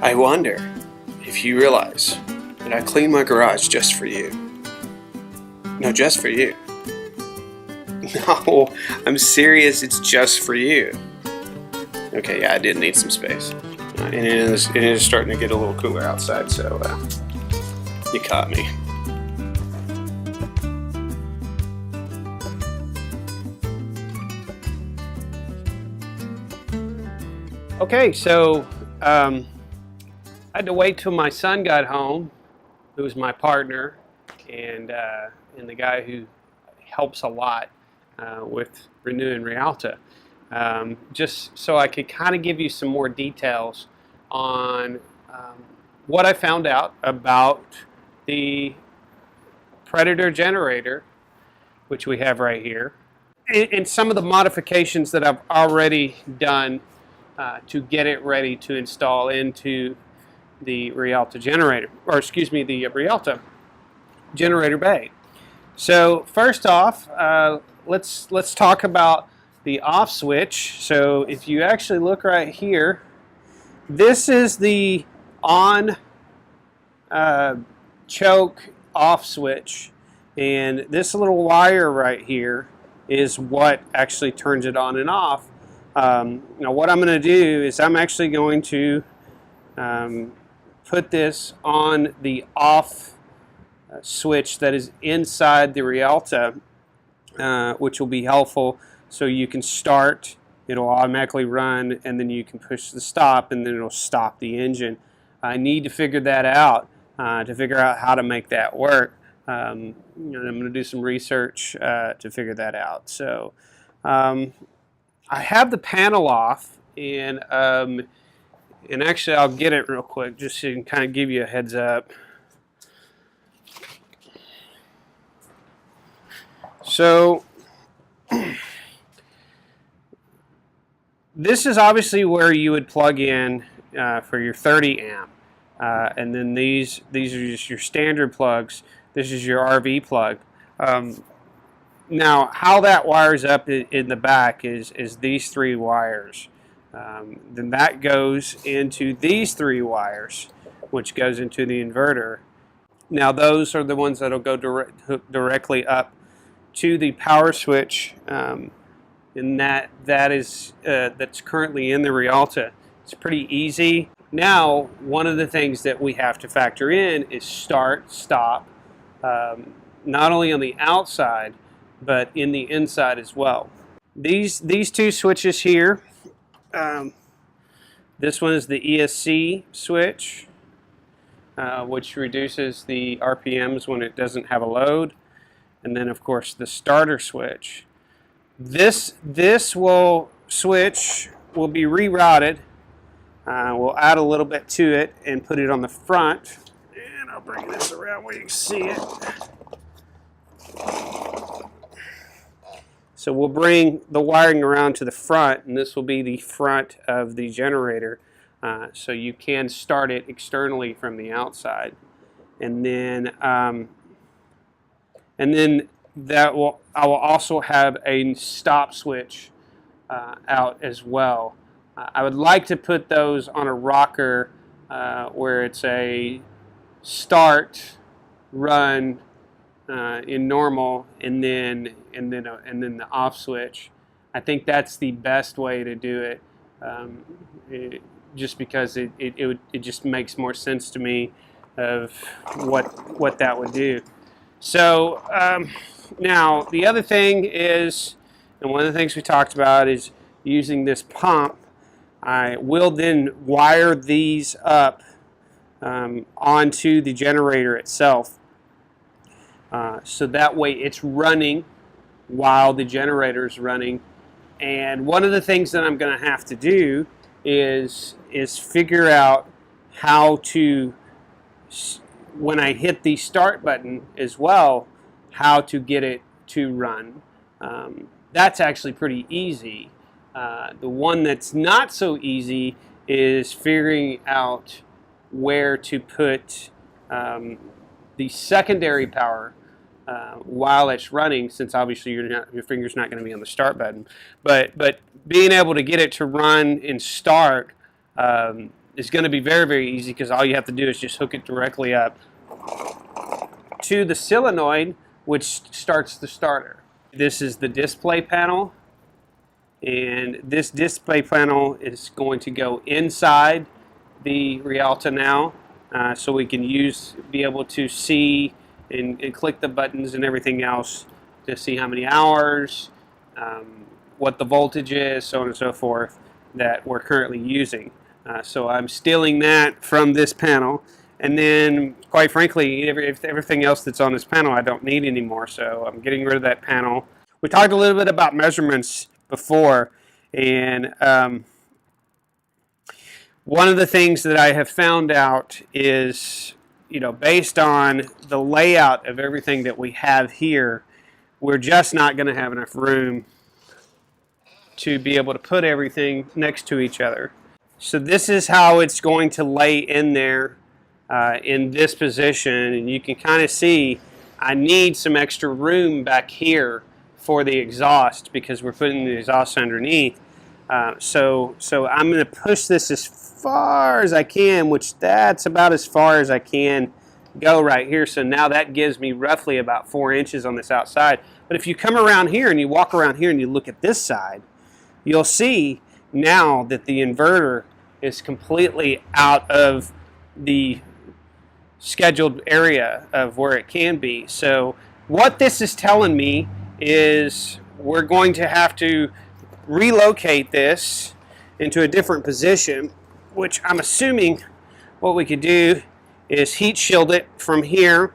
I wonder if you realize that I clean my garage just for you. No, just for you. No, I'm serious, it's just for you. Okay, yeah, I did need some space. And it is starting to get a little cooler outside, so you caught me. Okay, so I had to wait till my son got home, who was my partner, and the guy who helps a lot with reNEWn Rialta, just so I could kind of give you some more details on what I found out about the Predator generator, which we have right here, and some of the modifications that I've already done to get it ready to install into the Rialta generator, or excuse me, the Rialta generator bay. So first off, let's talk about the off switch. So if you actually look right here, this is the on choke off switch, and this little wire right here is what actually turns it on and off. Now what I'm going to do is I'm actually going to put this on the off switch that is inside the Rialta, which will be helpful. So you can start, it'll automatically run, and then you can push the stop, and then it'll stop the engine. I need to figure that out to figure out how to make that work. I'm going to do some research to figure that out. So I have the panel off, and actually I'll get it real quick just so you can kind of give you a heads up. So this is obviously where you would plug in for your 30 amp, and then these are just your standard plugs. This is your RV plug. Now, how that wires up in the back is these three wires. Then that goes into these three wires, which goes into the inverter. Now, those are the ones that will go directly up to the power switch, and that's currently in the Rialta. It's pretty easy. Now, one of the things that we have to factor in is start, stop, not only on the outside, but in the inside as well. These two switches here, this one is the ESC switch, which reduces the RPMs when it doesn't have a load, and then of course the starter switch. This switch will be rerouted. We'll add a little bit to it and put it on the front, and I'll bring this around where you can see it. So we'll bring the wiring around to the front, and this will be the front of the generator, so you can start it externally from the outside. And then I will also have a stop switch out as well. I would like to put those on a rocker where it's a start, run in normal, and then the off switch. I think that's the best way to do it, just because it just makes more sense to me of what that would do. So now the other thing is, and one of the things we talked about is using this pump. I will then wire these up onto the generator itself, so that way it's running while the generator is running. And one of the things that I'm going to have to do is figure out how to, when I hit the start button as well, how to get it to run. That's actually pretty easy. The one that's not so easy is figuring out where to put the secondary power while it's running, since obviously your finger's not going to be on the start button. But being able to get it to run and start is going to be very, very easy because all you have to do is just hook it directly up to the solenoid, which starts the starter. This is the display panel, and this display panel is going to go inside the Rialta now, so we can be able to see and click the buttons and everything else to see how many hours, what the voltage is, so on and so forth, that we're currently using. So I'm stealing that from this panel, and then quite frankly everything else that's on this panel I don't need anymore, so I'm getting rid of that panel. We talked a little bit about measurements before, and one of the things that I have found out is, based on the layout of everything that we have here, we're just not going to have enough room to be able to put everything next to each other. So this is how it's going to lay in there in this position, and you can kind of see I need some extra room back here for the exhaust because we're putting the exhaust underneath. So I'm going to push this as far as I can, which that's about as far as I can go right here. So now that gives me roughly about 4 inches on this outside. But if you come around here and you walk around here and you look at this side, you'll see now that the inverter is completely out of the scheduled area of where it can be. So what this is telling me is we're going to have to relocate this into a different position, which I'm assuming what we could do is heat shield it from here,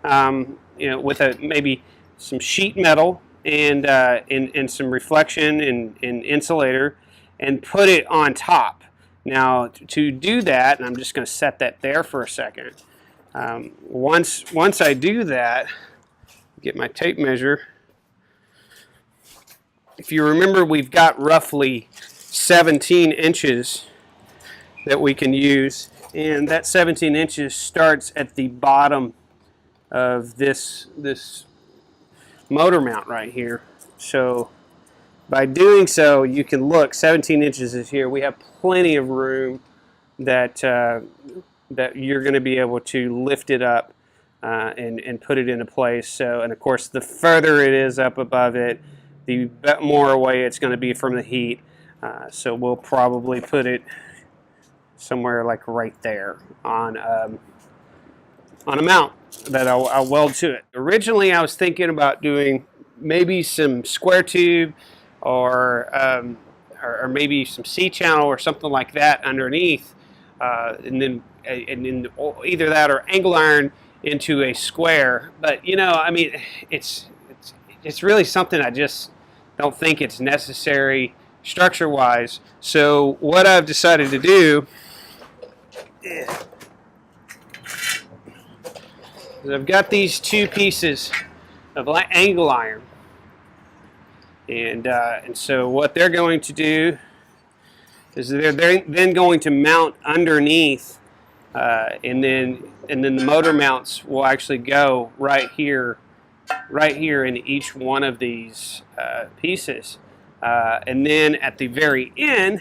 with maybe some sheet metal and some reflection and insulator, and put it on top. Now to do that, and I'm just going to set that there for a second. Once I do that, get my tape measure. If you remember, we've got roughly 17 inches that we can use, and that 17 inches starts at the bottom of this motor mount right here. So by doing so, you can look, 17 inches is here. We have plenty of room that you're going to be able to lift it up and put it into place. So, and of course, the further it is up above it, the more away it's going to be from the heat. So we'll probably put it somewhere like right there on a mount that I'll weld to it. Originally, I was thinking about doing maybe some square tube or maybe some C-channel or something like that underneath, and then either that or angle iron into a square. But I mean, it's really something I just don't think it's necessary structure-wise. So what I've decided to do is I've got these two pieces of angle iron, and so what they're going to do is they're then going to mount underneath, and then the motor mounts will actually go right here in each one of these pieces, and then at the very end,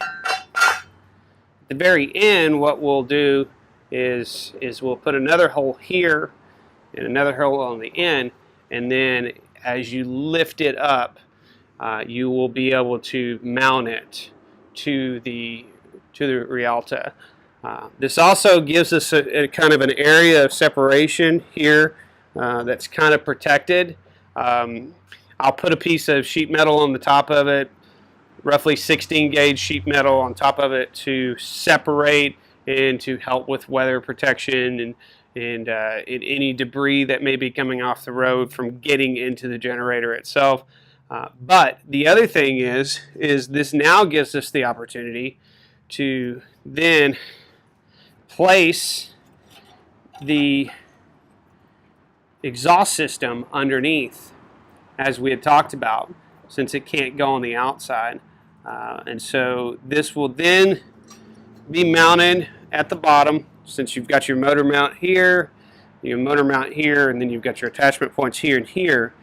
what we'll do is we'll put another hole here and another hole on the end, and then as you lift it up, you will be able to mount it to the Rialta. This also gives us a kind of an area of separation here that's kind of protected. I'll put a piece of sheet metal on the top of it, roughly 16 gauge sheet metal on top of it to separate and to help with weather protection and any debris that may be coming off the road from getting into the generator itself. But the other thing is this now gives us the opportunity to then place the exhaust system underneath, as we had talked about, since it can't go on the outside. And so this will then be mounted at the bottom, since you've got your motor mount here, and then you've got your attachment points here and here.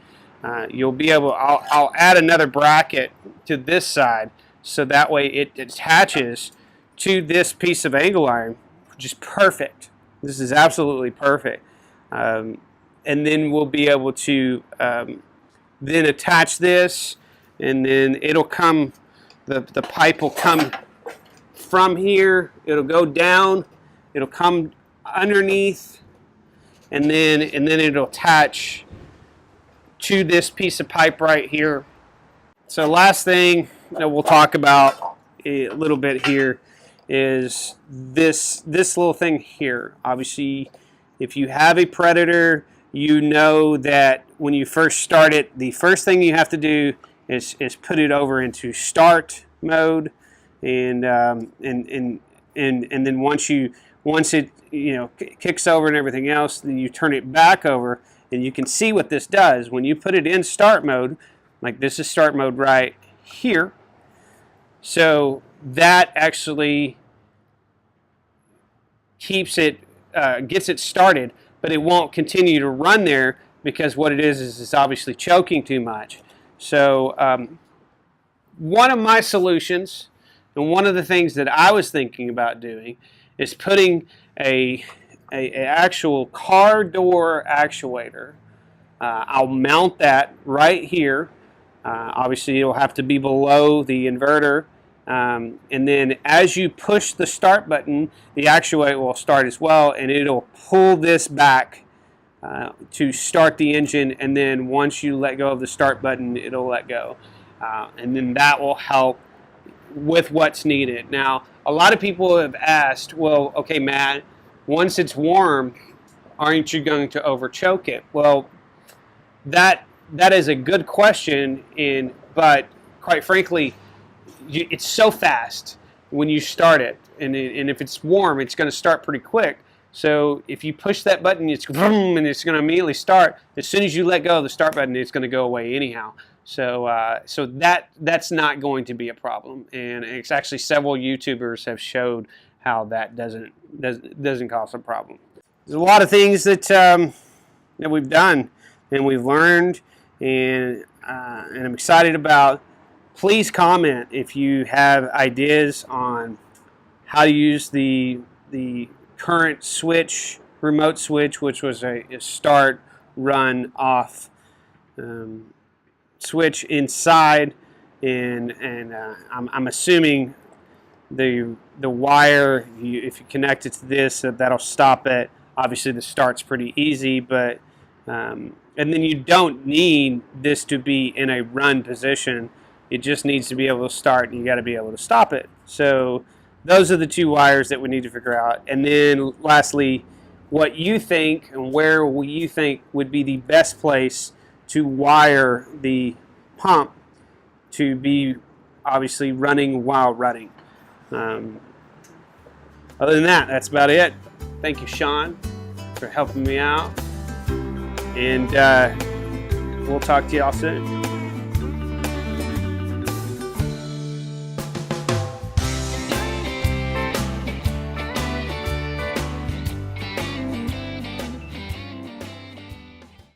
You'll be able, I'll add another bracket to this side, so that way it attaches to this piece of angle iron, which is perfect. This is absolutely perfect. And then we'll be able to then attach this, and then it'll come, the pipe will come from here, it'll go down, it'll come underneath, and then it'll attach to this piece of pipe right here. So last thing that we'll talk about a little bit here is this little thing here. Obviously, if you have a Predator, you know that when you first start it, the first thing you have to do is put it over into start mode, and then once it kicks over and everything else, then you turn it back over, and you can see what this does when you put it in start mode. Like, this is start mode right here. So that actually keeps it, gets it started, but it won't continue to run there, because what it is it's obviously choking too much. So one of my solutions, and one of the things that I was thinking about doing, is putting a actual car door actuator. I'll mount that right here. Obviously, it'll have to be below the inverter. And then as you push the start button, the actuator will start as well, and it'll pull this back to start the engine, and then once you let go of the start button, it'll let go. And then that will help with what's needed. Now, a lot of people have asked, well, okay, Matt, once it's warm, aren't you going to overchoke it? Well, that is a good question, but quite frankly, it's so fast when you start it, and if it's warm, it's going to start pretty quick. So if you push that button, it's vroom, and it's going to immediately start. As soon as you let go of the start button, it's going to go away anyhow. So that's not going to be a problem, and it's actually several YouTubers have showed how that doesn't cause a problem. There's a lot of things that we've done and we've learned, and I'm excited about. Please comment if you have ideas on how to use the current switch, remote switch, which was a start, run, off switch inside, and I'm assuming the wire, if you connect it to this, that'll stop it. Obviously, the start's pretty easy, but and then you don't need this to be in a run position. It just needs to be able to start, and you got to be able to stop it. So those are the two wires that we need to figure out. And then lastly, what you think and where you think would be the best place to wire the pump to be obviously running while running. Other than that, that's about it. Thank you, Sean, for helping me out. And we'll talk to y'all soon.